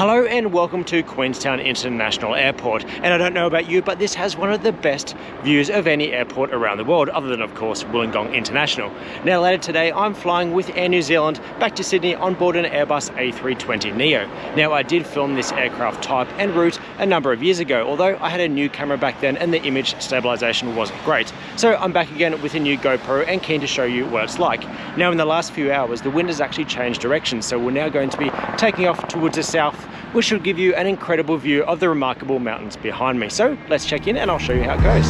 Hello and welcome to Queenstown International Airport, and I don't know about you, but this has one of the best views of any airport around the world, other than of course Wollongong International. Now later today I'm flying with Air New Zealand back to Sydney on board an Airbus A320 NEO. Now I did film this aircraft type and route a number of years ago, although I had a new camera back then and the image stabilization wasn't great. So I'm back again with a new GoPro and keen to show you what it's like. Now in the last few hours the wind has actually changed direction, so we're now going to be taking off towards the south, which should give you an incredible view of the remarkable mountains behind me. So let's check in and I'll show you how it goes.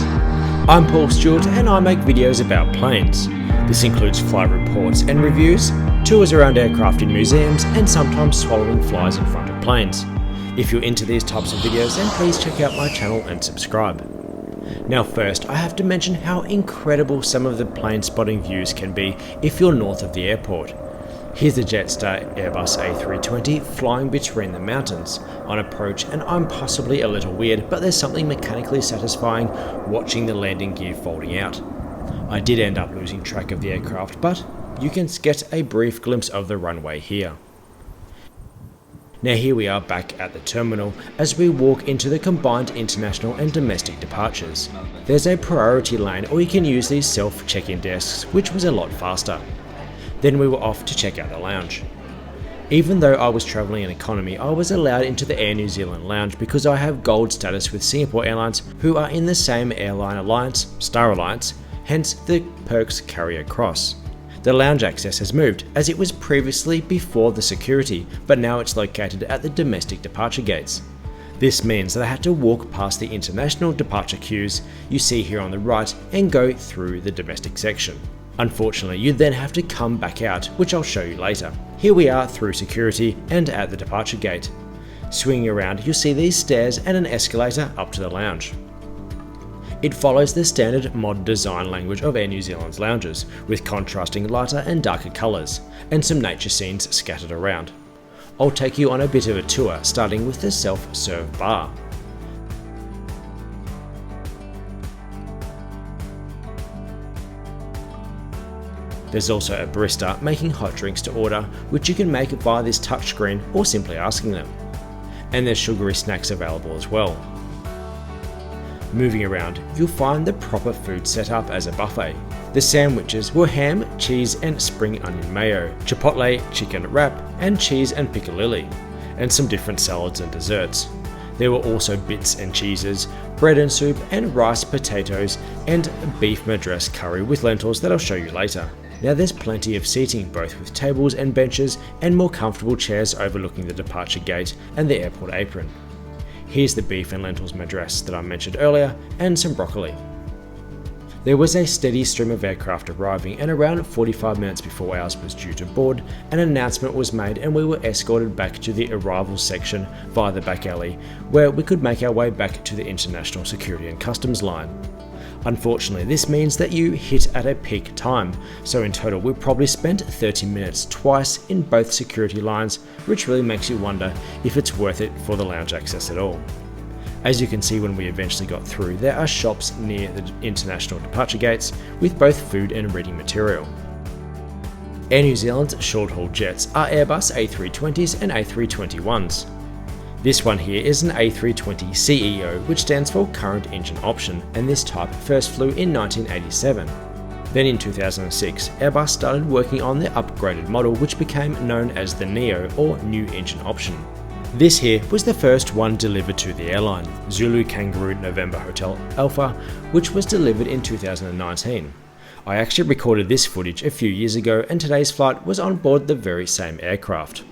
I'm Stewart and I make videos about planes. This includes flight reports and reviews, tours around aircraft in museums, and sometimes swallowing flies in front of planes. If you're into these types of videos, then please check out my channel and subscribe. Now first, I have to mention how incredible some of the plane spotting views can be if you're north of the airport. Here's the Jetstar Airbus A320 flying between the mountains. On approach, and I'm possibly a little weird, but there's something mechanically satisfying watching the landing gear folding out. I did end up losing track of the aircraft, but you can get a brief glimpse of the runway here. Now here we are back at the terminal as we walk into the combined international and domestic departures. There's a priority lane, or you can use these self-check-in desks, which was a lot faster. Then we were off to check out the lounge. Even though I was travelling in economy, I was allowed into the Air New Zealand lounge because I have gold status with Singapore Airlines, who are in the same airline alliance, Star Alliance, hence the perks carry across. The lounge access has moved, as it was previously before the security, but now it's located at the domestic departure gates. This means that I had to walk past the international departure queues you see here on the right and go through the domestic section. Unfortunately, you then have to come back out, which I'll show you later. Here we are through security and at the departure gate. Swinging around, you'll see these stairs and an escalator up to the lounge. It follows the standard mod design language of Air New Zealand's lounges, with contrasting lighter and darker colours, and some nature scenes scattered around. I'll take you on a bit of a tour, starting with the self-serve bar. There's also a barista making hot drinks to order, which you can make via this touchscreen or simply asking them. And there's sugary snacks available as well. Moving around, you'll find the proper food set up as a buffet. The sandwiches were ham, cheese and spring onion mayo, chipotle chicken wrap, and cheese and piccalilli, and some different salads and desserts. There were also bits and cheeses, bread and soup, and rice, potatoes, and beef madras curry with lentils that I'll show you later. Now there's plenty of seating, both with tables and benches, and more comfortable chairs overlooking the departure gate and the airport apron. Here's the beef and lentils madras that I mentioned earlier, and some broccoli. There was a steady stream of aircraft arriving, and around 45 minutes before ours was due to board, an announcement was made and we were escorted back to the arrivals section via the back alley, where we could make our way back to the International Security and Customs line. Unfortunately, this means that you hit at a peak time, so in total we probably spent 30 minutes twice in both security lines, which really makes you wonder if it's worth it for the lounge access at all. As you can see when we eventually got through, there are shops near the international departure gates with both food and reading material. Air New Zealand's short-haul jets are Airbus A320s and A321s. This one here is an A320 CEO, which stands for Current Engine Option, and this type first flew in 1987. Then in 2006, Airbus started working on the upgraded model, which became known as the NEO, or New Engine Option. This here was the first one delivered to the airline, Zulu Kangaroo November Hotel Alpha, which was delivered in 2019. I actually recorded this footage a few years ago, and today's flight was on board the very same aircraft.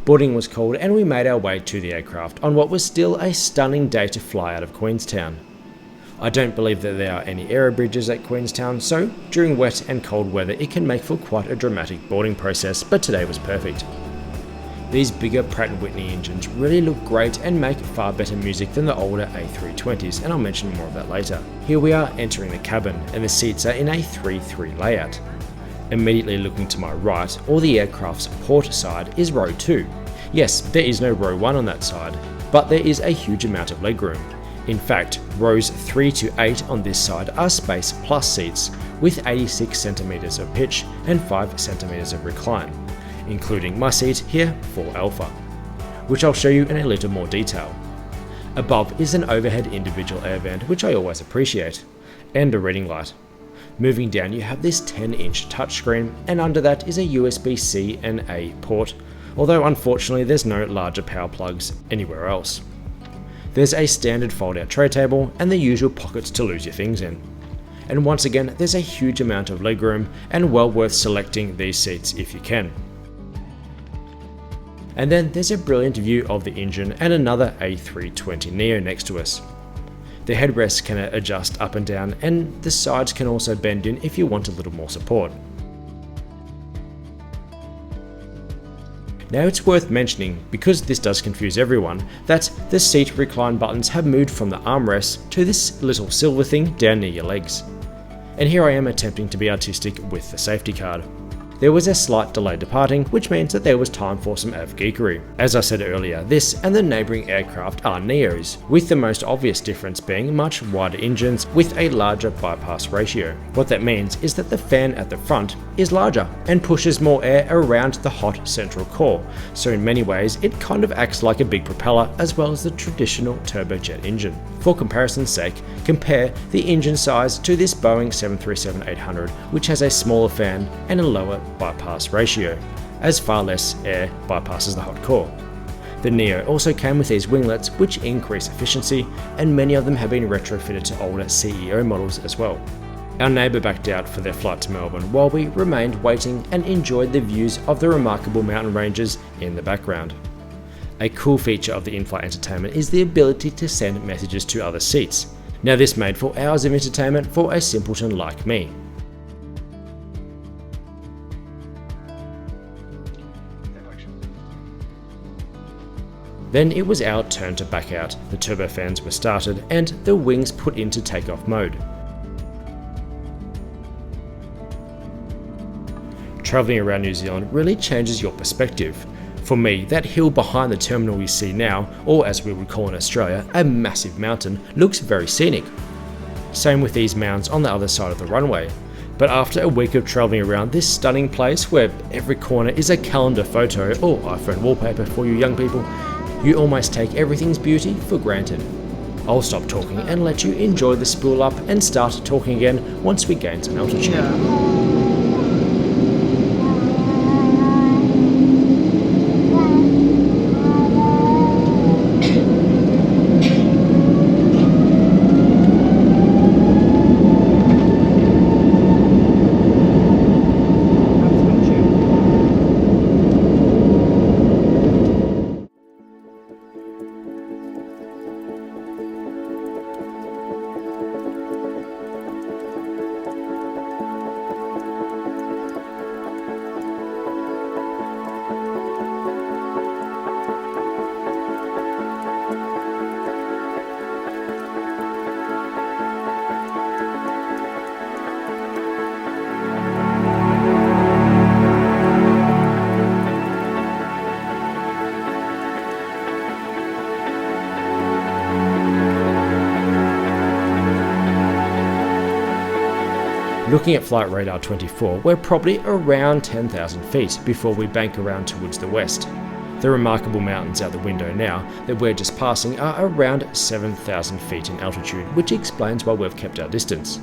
Boarding was called and we made our way to the aircraft on what was still a stunning day to fly out of Queenstown. I don't believe that there are any aero bridges at Queenstown, so during wet and cold weather it can make for quite a dramatic boarding process, but today was perfect. These bigger Pratt & Whitney engines really look great and make far better music than the older A320s, and I'll mention more of that later. Here we are entering the cabin, and the seats are in a 3-3 layout. Immediately looking to my right, or the aircraft's port side, is row 2. Yes, there is no row 1 on that side, but there is a huge amount of legroom. In fact, rows 3 to 8 on this side are Space Plus seats, with 86 centimeters of pitch and 5 centimeters of recline, including my seat here, 4 Alpha. which I'll show you in a little more detail. Above is an overhead individual air vent, which I always appreciate, and a reading light. Moving down you have this 10-inch touchscreen, and under that is a USB-C and A port, although unfortunately there's no larger power plugs anywhere else. There's a standard fold-out tray table and the usual pockets to lose your things in. And once again there's a huge amount of legroom and well worth selecting these seats if you can. And then there's a brilliant view of the engine and another A320 NEO next to us. The headrests can adjust up and down, and the sides can also bend in if you want a little more support. Now it's worth mentioning, because this does confuse everyone, that the seat recline buttons have moved from the armrest to this little silver thing down near your legs. And here I am attempting to be artistic with the safety card. There was a slight delay departing, which means that there was time for some av geekery. As I said earlier, this and the neighbouring aircraft are NEOs, with the most obvious difference being much wider engines with a larger bypass ratio. What that means is that the fan at the front is larger and pushes more air around the hot central core, so in many ways it kind of acts like a big propeller as well as the traditional turbojet engine. For comparison's sake, compare the engine size to this Boeing 737-800, which has a smaller fan and a lower bypass ratio, as far less air bypasses the hot core. The NEO also came with these winglets which increase efficiency, and many of them have been retrofitted to older CEO models as well. Our neighbour backed out for their flight to Melbourne while we remained waiting and enjoyed the views of the remarkable mountain ranges in the background. A cool feature of the in-flight entertainment is the ability to send messages to other seats. Now this made for hours of entertainment for a simpleton like me. Then it was our turn to back out, the turbofans were started and the wings put into takeoff mode. Travelling around New Zealand really changes your perspective. For me, that hill behind the terminal you see now, or as we would call in Australia, a massive mountain, looks very scenic. Same with these mounds on the other side of the runway. But after a week of travelling around this stunning place where every corner is a calendar photo or iPhone wallpaper for you young people, you almost take everything's beauty for granted. I'll stop talking and let you enjoy the spool up and start talking again once we gain some altitude. Yeah. Looking at Flight Radar 24, we're probably around 10,000 feet before we bank around towards the west. The remarkable mountains out the window now that we're just passing are around 7,000 feet in altitude, which explains why we've kept our distance.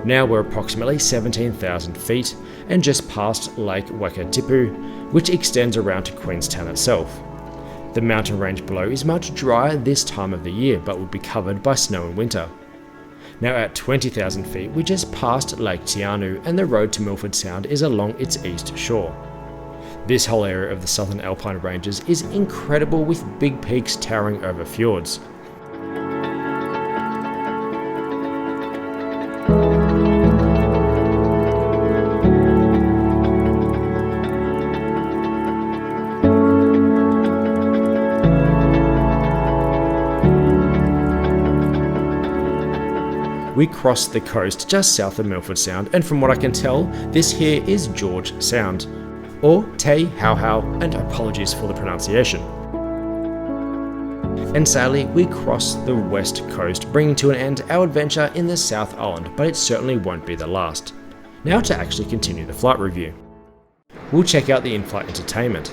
Now we're approximately 17,000 feet and just past Lake Wakatipu, which extends around to Queenstown itself. The mountain range below is much drier this time of the year but will be covered by snow in winter. Now at 20,000 feet we just passed Lake Te Anau and the road to Milford Sound is along its east shore. This whole area of the southern alpine ranges is incredible with big peaks towering over fjords. We crossed the coast just south of Milford Sound, and from what I can tell, this here is George Sound, or Te Anau, and apologies for the pronunciation. And sadly, we crossed the west coast, bringing to an end our adventure in the South Island, but it certainly won't be the last. Now to actually continue the flight review. We'll check out the in-flight entertainment.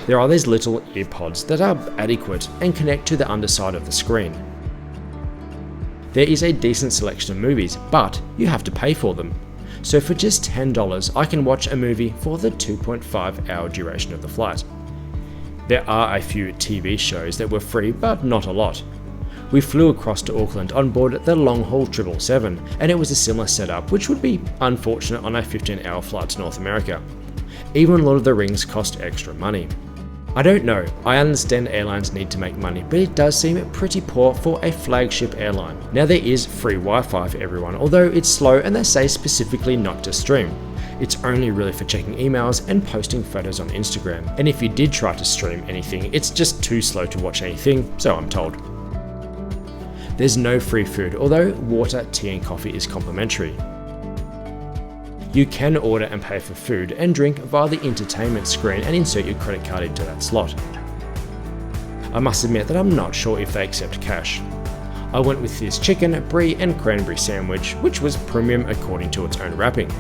There are these little earpods that are adequate and connect to the underside of the screen. There is a decent selection of movies, but you have to pay for them. So for just $10, I can watch a movie for the 2.5 hour duration of the flight. There are a few TV shows that were free, but not a lot. We flew across to Auckland on board the long-haul 777, and it was a similar setup, which would be unfortunate on a 15-hour flight to North America. Even Lord of the Rings cost extra money. I don't know, I understand airlines need to make money, but it does seem pretty poor for a flagship airline. Now there is free Wi-Fi for everyone, although it's slow and they say specifically not to stream. It's only really for checking emails and posting photos on Instagram, and if you did try to stream anything, it's just too slow to watch anything, so I'm told. There's no free food, although water, tea and coffee is complimentary. You can order and pay for food and drink via the entertainment screen and insert your credit card into that slot. I must admit that I'm not sure if they accept cash. I went with this chicken, brie and cranberry sandwich, which was premium according to its own wrapping.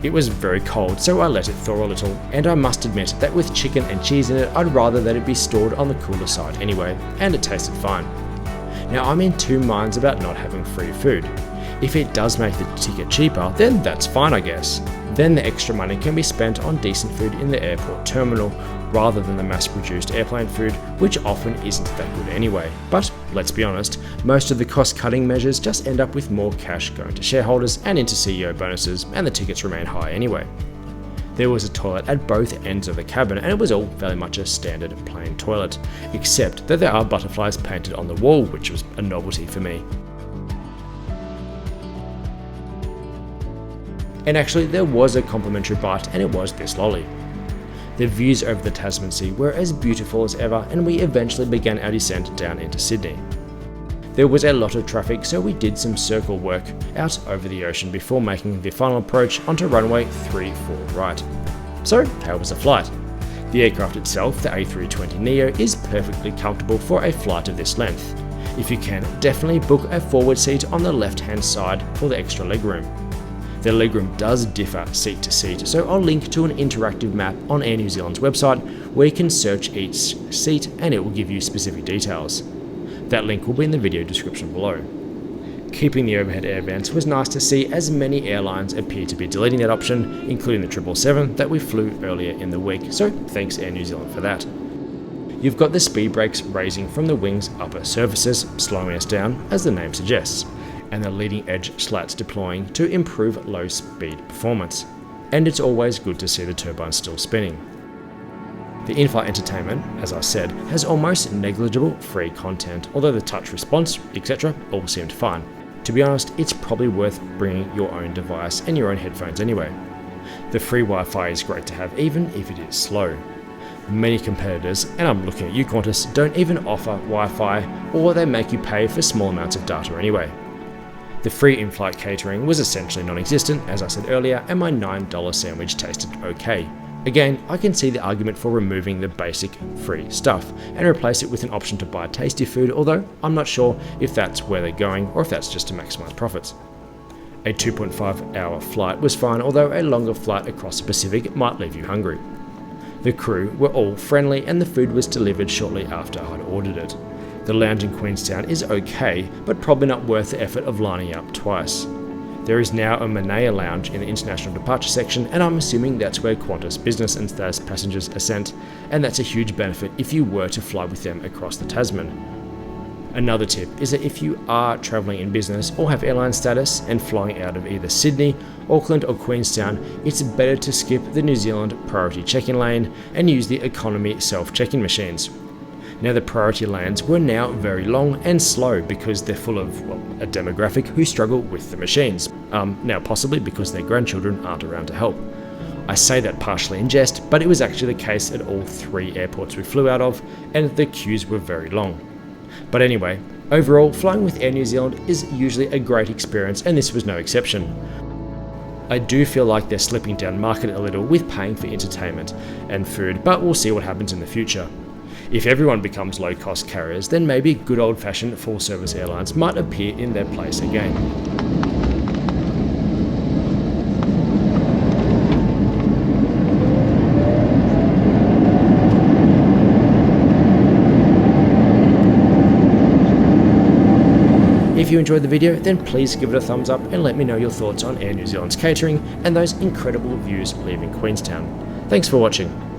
It was very cold, so I let it thaw a little, and I must admit that with chicken and cheese in it, I'd rather that it be stored on the cooler side anyway, and it tasted fine. Now I'm in two minds about not having free food. If it does make the ticket cheaper, then that's fine I guess. Then the extra money can be spent on decent food in the airport terminal, rather than the mass-produced airplane food, which often isn't that good anyway. But let's be honest, most of the cost-cutting measures just end up with more cash going to shareholders and into CEO bonuses, and the tickets remain high anyway. There was a toilet at both ends of the cabin, and it was all very much a standard plain toilet, except that there are butterflies painted on the wall, which was a novelty for me. And actually there was a complimentary bite, and it was this lolly. The views over the Tasman Sea were as beautiful as ever, and we eventually began our descent down into Sydney. There was a lot of traffic, so we did some circle work out over the ocean before making the final approach onto runway 34 right. So how was the flight? The aircraft itself, the A320 NEO, is perfectly comfortable for a flight of this length. If you can, definitely book a forward seat on the left hand side for the extra legroom. The legroom does differ seat to seat, so I'll link to an interactive map on Air New Zealand's website where you can search each seat and it will give you specific details. That link will be in the video description below. Keeping the overhead air vents was nice to see, as many airlines appear to be deleting that option, including the 777 that we flew earlier in the week, so thanks Air New Zealand for that. You've got the speed brakes raising from the wing's upper surfaces, slowing us down as the name suggests, and the leading edge slats deploying to improve low speed performance. And it's always good to see the turbines still spinning. The in-flight entertainment, as I said, has almost negligible free content, although the touch response, etc. all seemed fine. To be honest, it's probably worth bringing your own device and your own headphones anyway. The free Wi-Fi is great to have even if it is slow. Many competitors, and I'm looking at you Qantas, don't even offer Wi-Fi, or they make you pay for small amounts of data anyway. The free in-flight catering was essentially non-existent, as I said earlier, and my $9 sandwich tasted okay. Again, I can see the argument for removing the basic free stuff and replace it with an option to buy tasty food, although I'm not sure if that's where they're going or if that's just to maximize profits. A 2.5 hour flight was fine, although a longer flight across the Pacific might leave you hungry. The crew were all friendly and the food was delivered shortly after I'd ordered it. The lounge in Queenstown is okay, but probably not worth the effort of lining up twice. There is now a Manea lounge in the international departure section, and I'm assuming that's where Qantas business and status passengers are sent, and that's a huge benefit if you were to fly with them across the Tasman. Another tip is that if you are travelling in business or have airline status and flying out of either Sydney, Auckland or Queenstown, it's better to skip the New Zealand priority check-in lane and use the economy self-check-in machines. Now the priority lanes were now very long and slow because they're full of, a demographic who struggle with the machines. Now possibly because their grandchildren aren't around to help. I say that partially in jest, but it was actually the case at all three airports we flew out of, and the queues were very long. But anyway, Overall, flying with Air New Zealand is usually a great experience, and this was no exception. I do feel like they're slipping down market a little with paying for entertainment and food, but we'll see what happens in the future. If everyone becomes low-cost carriers, then maybe good old-fashioned full-service airlines might appear in their place again. If you enjoyed the video, then please give it a thumbs up and let me know your thoughts on Air New Zealand's catering and those incredible views leaving Queenstown. Thanks for watching.